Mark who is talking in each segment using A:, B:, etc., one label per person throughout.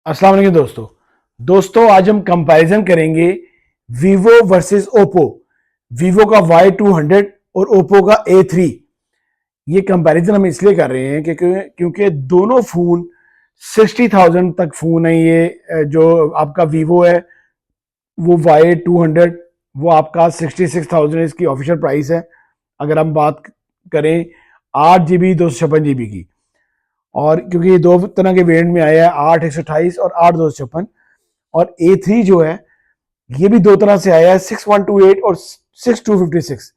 A: अस्सलाम वालेकुम दोस्तों आज हम कंपैरिजन करेंगे वीवो वर्सेस ओप्पो। वीवो का Y200 और ओप्पो का A3। ये कंपैरिजन हम इसलिए कर रहे हैं क्योंकि दोनों फोन 60,000 तक फोन है। ये जो आपका वीवो है वो Y200 वो आपका 66,000 इसकी ऑफिशियल प्राइस है। अगर हम बात करें 8 GB 256 GB की, और क्योंकि ये दो तरह के वेरिएंट में आया है, 8 128 और 8 256। और A3 जो है ये भी दो तरह से आया है, 6128 और 6256।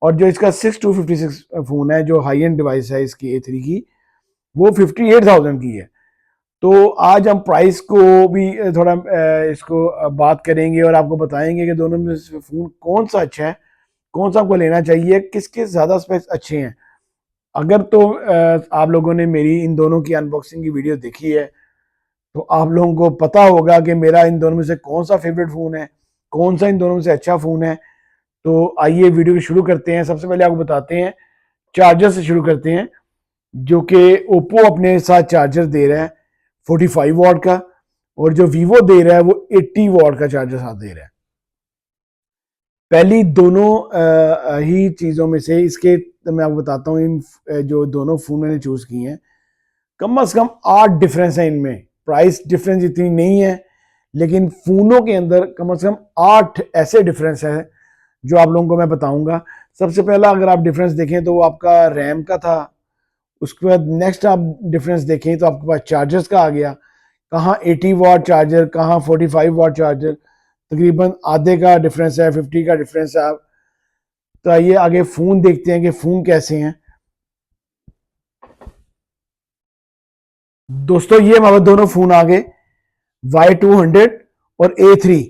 A: और जो इसका 6256 फोन है, जो हाई एंड डिवाइस है इसकी A3 की, वो 58,000 की है। तो आज हम प्राइस को भी थोड़ा इसको बात करेंगे और आपको बताएंगे कि दोनों में से फोन कौन सा अच्छा है, कौन सा आपको लेना चाहिए, किसके ज्यादा स्पेक्स अच्छे हैं। अगर तो आप लोगों ने मेरी इन दोनों की अनबॉक्सिंग की वीडियो देखी है तो आप लोगों को पता होगा कि मेरा इन दोनों में से कौन सा फेवरेट फ़ोन है, कौन सा इन दोनों में से अच्छा फ़ोन है। तो आइए वीडियो को शुरू करते हैं। सबसे पहले आपको बताते हैं, चार्जर से शुरू करते हैं, जो कि ओप्पो अपने साथ चार्जर दे रहा है 45 वाट का, और जो वीवो दे रहा है वो 80 वाट का चार्जर साथ दे रहा है। पहली दोनों ही चीज़ों में से इसके तो मैं आपको बताता हूँ, इन जो दोनों फ़ोन मैंने चूज़ किए हैं, कम से कम 8 डिफरेंस है इनमें। प्राइस डिफरेंस इतनी नहीं है, लेकिन फोनों के अंदर कम से कम 8 ऐसे डिफरेंस है जो आप लोगों को मैं बताऊंगा। सबसे पहला अगर आप डिफरेंस देखें तो वो आपका रैम का था। उसके बाद नेक्स्ट आप डिफरेंस देखें तो आपके पास चार्जर्स का आ गया। कहाँ 80 वाट चार्जर, कहाँ 45 वाट चार्जर, तकरीबन आधे का डिफरेंस है, 50 का डिफरेंस है। तो आइए आगे फोन देखते हैं कि फोन कैसे हैं। दोस्तों ये हमारे दोनों फोन आ गए, Y200 और A3।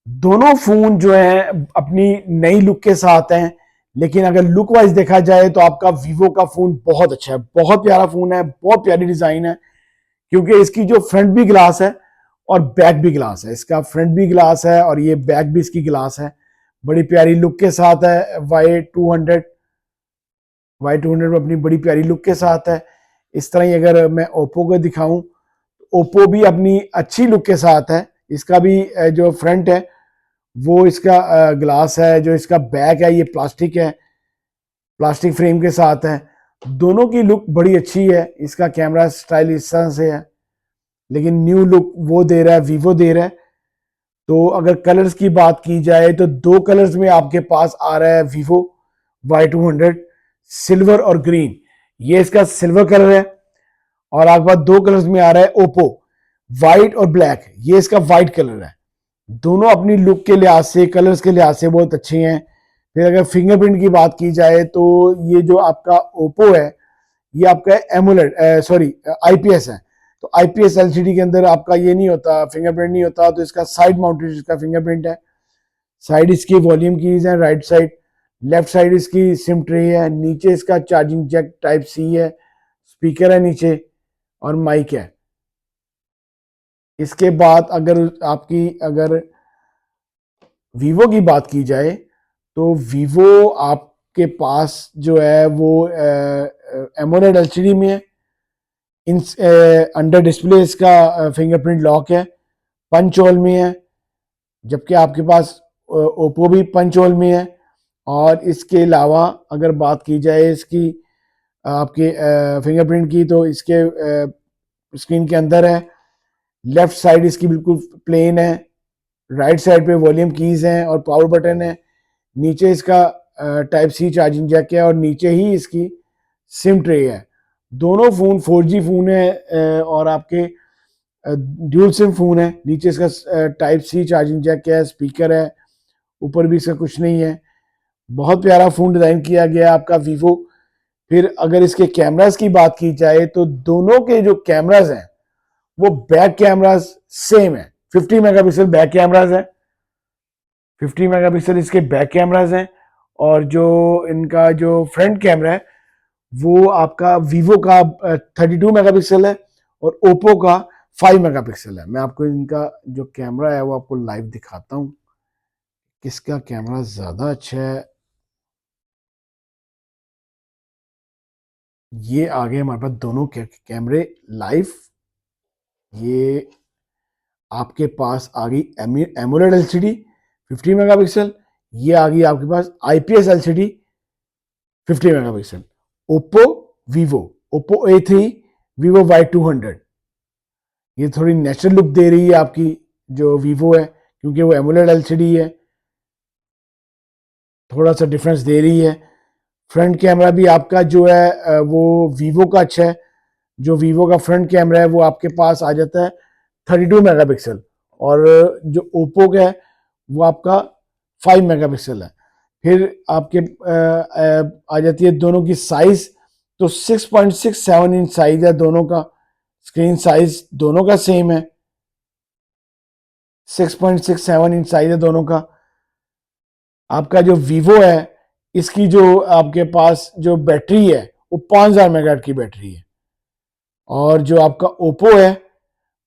A: दोनों फोन जो है अपनी नई लुक के साथ हैं, लेकिन अगर लुक वाइज देखा जाए तो आपका वीवो का फोन बहुत अच्छा है, बहुत प्यारा फोन है, बहुत प्यारी डिजाइन है। क्योंकि इसकी जो फ्रंट भी ग्लास है और बैक भी ग्लास है, इसका फ्रंट भी ग्लास है और ये बैक भी इसकी ग्लास है। बड़ी प्यारी लुक के साथ है Y200 अपनी बड़ी प्यारी लुक के साथ है। इस तरह ही अगर मैं ओप्पो को दिखाऊं, ओप्पो भी अपनी अच्छी लुक के साथ है। इसका भी जो फ्रंट है वो इसका ग्लास है, जो इसका बैक है ये प्लास्टिक है, प्लास्टिक फ्रेम के साथ है। दोनों की लुक बड़ी अच्छी है। इसका कैमरा स्टाइल इस तरह से है, लेकिन न्यू लुक वो दे रहा है, वीवो दे रहा है। तो अगर कलर्स की बात की जाए तो दो कलर्स में आपके पास आ रहा है वीवो Y200, सिल्वर और ग्रीन। ये इसका सिल्वर कलर है। और आपके पास दो कलर्स में आ रहा है ओप्पो, व्हाइट और ब्लैक। ये इसका व्हाइट कलर है। दोनों अपनी लुक के लिहाज से, कलर्स के लिहाज से बहुत अच्छे हैं। फिर अगर फिंगरप्रिंट की बात की जाए तो ये जो आपका ओप्पो है ये आपका एमोलेड, सॉरी, आईपीएस है। तो आईपीएस एलसीडी के अंदर आपका ये नहीं होता, फिंगरप्रिंट नहीं होता। तो इसका साइड माउंटेड इसका फिंगरप्रिंट है। साइड इसकी वॉल्यूम कीज है, राइट साइड। लेफ्ट साइड इसकी सिम ट्रे है। नीचे इसका चार्जिंग जैक टाइप सी है, स्पीकर है नीचे, और माइक है। इसके बाद अगर वीवो की बात की जाए तो वीवो आपके पास जो है वो एमोलेड एलसीडी में है। इन अंडर डिस्प्ले इसका फिंगरप्रिंट लॉक है, पंच होल में है। जबकि आपके पास ओप्पो भी पंच होल में है। और इसके अलावा अगर बात की जाए इसकी आपके फिंगरप्रिंट की, तो इसके स्क्रीन के अंदर है। लेफ्ट साइड इसकी बिल्कुल प्लेन है। राइट साइड पे वॉल्यूम कीज हैं और पावर बटन है। नीचे इसका टाइप सी चार्जिंग जैक है और नीचे ही इसकी सिम ट्रे है। दोनों फोन 4G फोन है, और आपके ड्यूल सिम फोन है। नीचे इसका टाइप सी चार्जिंग जैक है, स्पीकर है, ऊपर भी इसका कुछ नहीं है। बहुत प्यारा फोन डिजाइन किया गया आपका वीवो। फिर अगर इसके कैमरास की बात की जाए तो दोनों के जो कैमराज हैं वो बैक कैमराज सेम है। 50 मेगापिक्सल बैक कैमराज है, 50 मेगापिक्सल इसके बैक कैमराज हैं। और जो इनका जो फ्रंट कैमरा है वो आपका वीवो का 32 मेगापिक्सल है और ओप्पो का 5 मेगापिक्सल है। मैं आपको इनका जो कैमरा है वो आपको लाइव दिखाता हूँ, किसका कैमरा ज़्यादा अच्छा है। ये आगे हमारे पास दोनों कैमरे लाइव। ये आपके पास आ गई एमोलेड एलसीडी 50 मेगापिक्सल, ये आ गई आपके पास IPS LCD 50 megapixel. Oppo Vivo, Oppo A3, Vivo Y200, ये थोड़ी नेचुरल लुक दे रही है आपकी जो वीवो है, क्योंकि वो एमोलेड एलसीडी है, थोड़ा सा डिफरेंस दे रही है। फ्रंट कैमरा भी आपका जो है वो वीवो का अच्छा है। जो वीवो का फ्रंट कैमरा है वो आपके पास आ जाता है 32 मेगापिक्सल, और जो ओप्पो का है वो आपका 5 मेगापिक्सल है। फिर आपके आ जाती है दोनों की साइज, तो 6.67 इंच साइज है दोनों का, स्क्रीन साइज दोनों का सेम है, 6.67 इंच साइज है दोनों का। आपका जो वीवो है इसकी जो आपके पास जो बैटरी है वो 5000 मेगाहर्ट्ज की बैटरी है, और जो आपका ओप्पो है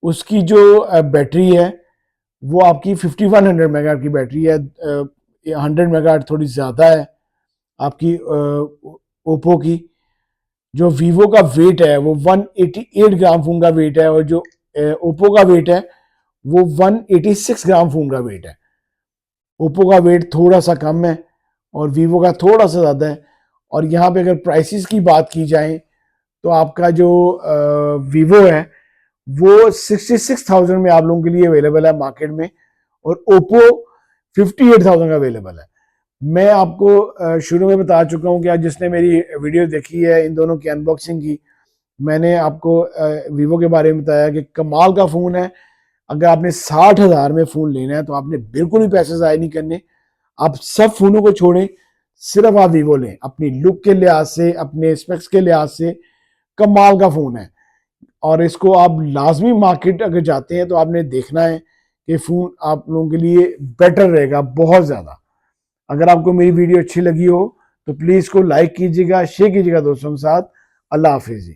A: उसकी जो बैटरी है वो आपकी 5100 मेगाहर्ट्ज की बैटरी है। 100 मेगाहर्ट्ज थोड़ी ज़्यादा है आपकी ओप्पो की। जो वीवो का वेट है वो 188 ग्राम फोन का वेट है, और जो ओप्पो का वेट है वो 186 ग्राम फोन का वेट है। ओप्पो का वेट थोड़ा सा कम है और वीवो का थोड़ा सा ज़्यादा है। और यहाँ पे अगर प्राइसेस की बात की जाए तो आपका जो वीवो है वो 66,000 में आप लोगों के लिए अवेलेबल है मार्केट में, और ओप्पो 58,000 का अवेलेबल है। मैं आपको शुरू में बता चुका हूँ कि आज जिसने मेरी वीडियो देखी है इन दोनों की अनबॉक्सिंग की, मैंने आपको वीवो के बारे में बताया कि कमाल का फ़ोन है। अगर आपने 60,000 में फ़ोन लेना है तो आपने बिल्कुल भी पैसे ज़ाया नहीं करने। आप सब फ़ोनों को छोड़ें, सिर्फ आप वीवो लें। अपनी लुक के लिहाज से, अपने स्पेक्स के लिहाज से कमाल का फ़ोन है, और इसको आप लाजमी मार्केट अगर जाते हैं तो आपने देखना है कि फ़ोन आप लोगों के लिए बेटर रहेगा बहुत ज़्यादा। अगर आपको मेरी वीडियो अच्छी लगी हो तो प्लीज़ इसको लाइक कीजिएगा, शेयर कीजिएगा दोस्तों के साथ। अल्लाह हाफिज़।